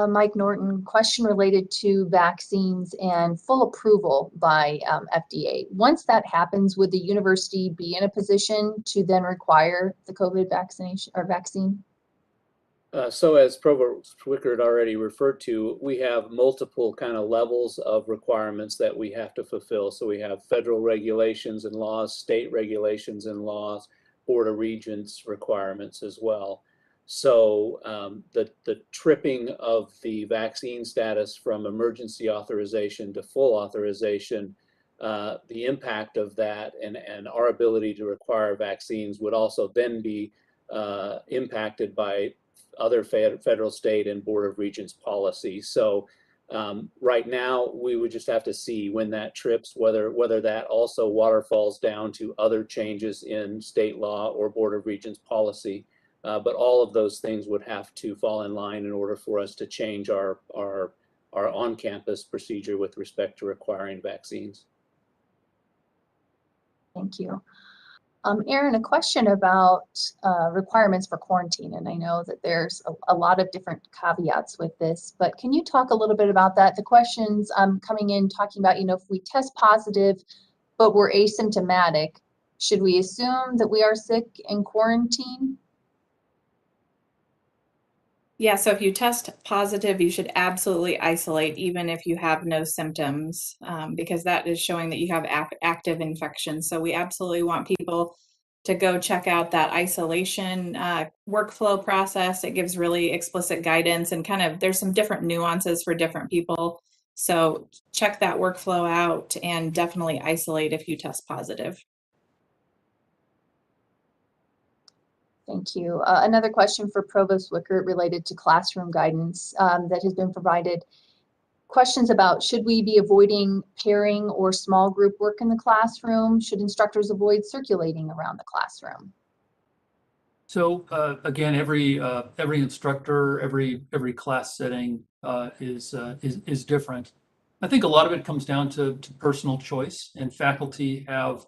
Mike Norton, question related to vaccines and full approval by FDA. Once that happens, would the university be in a position to then require the COVID vaccination or vaccine? So as Provost Wickard already referred to, we have multiple kind of levels of requirements that we have to fulfill. So we have federal regulations and laws, state regulations and laws, Board of Regents requirements as well. So the tripping of the vaccine status from emergency authorization to full authorization, the impact of that and our ability to require vaccines would also then be impacted by other federal, state, and Board of Regents policy. So right now, we would just have to see when that trips, whether that also waterfalls down to other changes in state law or Board of Regents policy. But all of those things would have to fall in line in order for us to change our on-campus procedure with respect to requiring vaccines. Thank you. Aaron, a question about requirements for quarantine, and I know that there's a lot of different caveats with this, but can you talk a little bit about that? The questions coming in talking about, if we test positive, but we're asymptomatic, should we assume that we are sick and quarantine? Yeah, so if you test positive, you should absolutely isolate even if you have no symptoms, because that is showing that you have active infection. So we absolutely want people to go check out that isolation workflow process. It gives really explicit guidance and there's some different nuances for different people. So check that workflow out and definitely isolate if you test positive. Thank you. Another question for Provost Wickert related to classroom guidance that has been provided. Questions about, should we be avoiding pairing or small group work in the classroom? Should instructors avoid circulating around the classroom? So again, every instructor, every class setting is different. I think a lot of it comes down to personal choice, and faculty have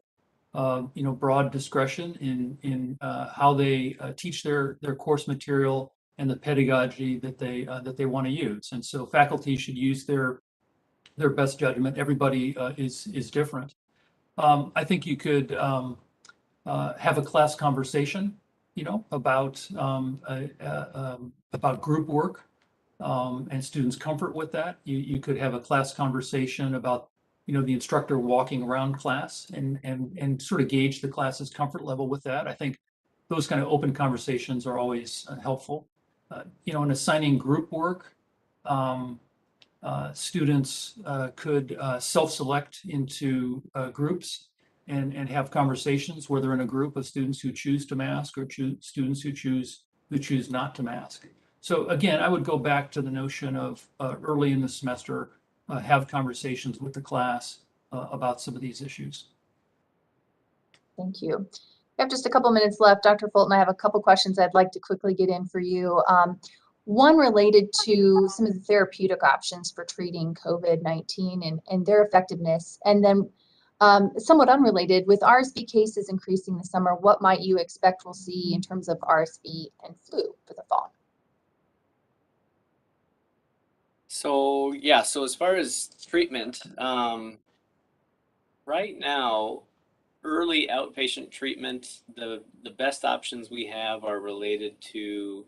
broad discretion in how they teach their course material and the pedagogy that they want to use. And so faculty should use their best judgment. Everybody is different. I think you could have a class conversation, about group work and students' comfort with that. You could have a class conversation about the instructor walking around class and sort of gauge the class's comfort level with that. I think those kind of open conversations are always helpful. In assigning group work, students could self-select into groups and have conversations where they're in a group of students who choose to mask or students who choose not to mask. So again, I would go back to the notion of early in the semester, have conversations with the class about some of these issues. Thank you. We have just a couple minutes left. Dr. Fulton, I have a couple questions I'd like to quickly get in for you. One related to some of the therapeutic options for treating COVID-19 and their effectiveness. And then somewhat unrelated, with RSV cases increasing this summer, what might you expect we'll see in terms of RSV and flu for the fall? So yeah, so as far as treatment, right now, early outpatient treatment, the best options we have are related to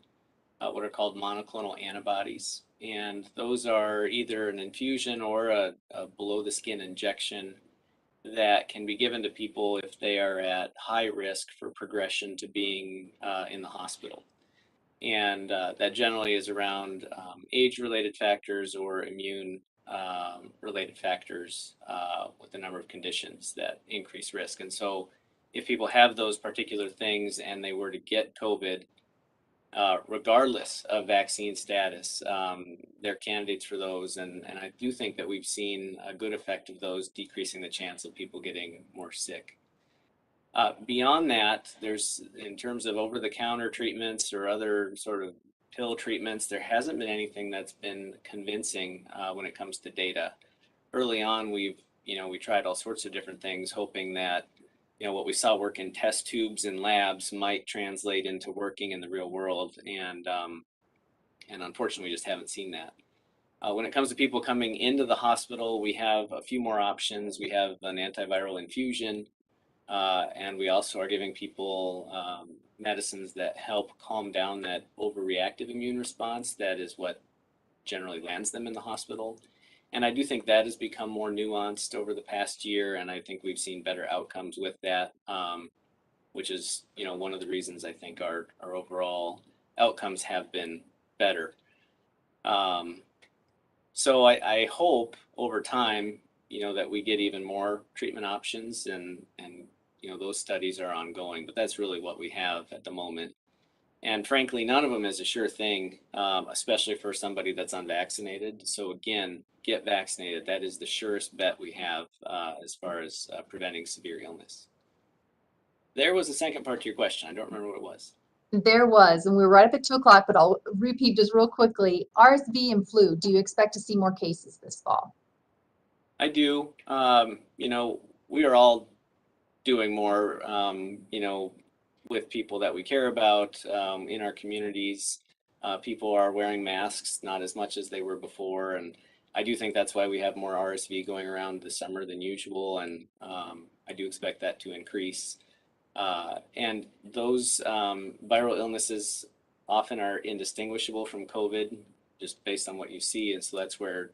what are called monoclonal antibodies. And those are either an infusion or a below the skin injection that can be given to people if they are at high risk for progression to being in the hospital. And that generally is around age-related factors or immune related factors with the number of conditions that increase risk. And so if people have those particular things and they were to get COVID, regardless of vaccine status, they're candidates for those. And I do think that we've seen a good effect of those decreasing the chance of people getting more sick. Beyond that, there's, in terms of over-the-counter treatments or other sort of pill treatments, there hasn't been anything that's been convincing when it comes to data. Early on, we tried all sorts of different things, hoping that, what we saw work in test tubes and labs might translate into working in the real world, and unfortunately, we just haven't seen that. When it comes to people coming into the hospital, we have a few more options. We have an antiviral infusion. And we also are giving people medicines that help calm down that overreactive immune response. That is what generally lands them in the hospital. And I do think that has become more nuanced over the past year, and I think we've seen better outcomes with that, which is, one of the reasons I think our overall outcomes have been better. So I hope over time, that we get even more treatment options, and those studies are ongoing, but that's really what we have at the moment. And frankly, none of them is a sure thing, especially for somebody that's unvaccinated. So again, get vaccinated. That is the surest bet we have as far as preventing severe illness. There was a second part to your question. I don't remember what it was. There was, and we were right up at 2 o'clock, but I'll repeat just real quickly. RSV and flu, do you expect to see more cases this fall? I do. We are all doing more, with people that we care about in our communities. People are wearing masks, not as much as they were before. And I do think that's why we have more RSV going around this summer than usual. And I do expect that to increase. And those viral illnesses often are indistinguishable from COVID, just based on what you see. And so that's where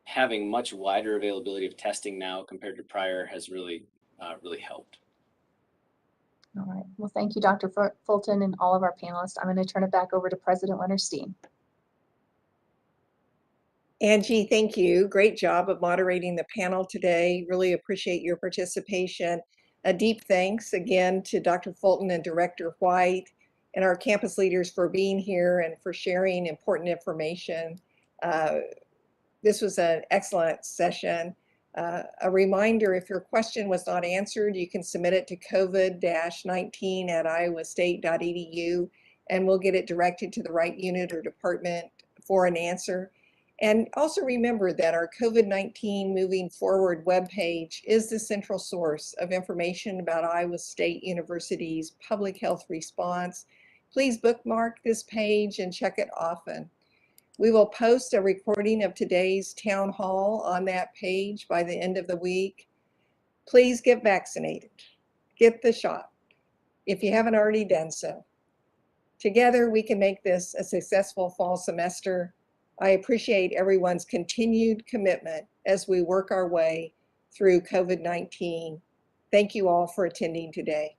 having much wider availability of testing now compared to prior has really helped. All right. Well, thank you, Dr. Fulton, and all of our panelists. I'm going to turn it back over to President Winterstein. Angie, thank you. Great job of moderating the panel today. Really appreciate your participation. A deep thanks again to Dr. Fulton and Director White and our campus leaders for being here and for sharing important information. This was an excellent session. A reminder, if your question was not answered, you can submit it to covid-19@iowastate.edu, and we'll get it directed to the right unit or department for an answer. And also remember that our COVID-19 Moving Forward webpage is the central source of information about Iowa State University's public health response. Please bookmark this page and check it often. We will post a recording of today's town hall on that page by the end of the week. Please get vaccinated. Get the shot if you haven't already done so. Together, we can make this a successful fall semester. I appreciate everyone's continued commitment as we work our way through COVID-19. Thank you all for attending today.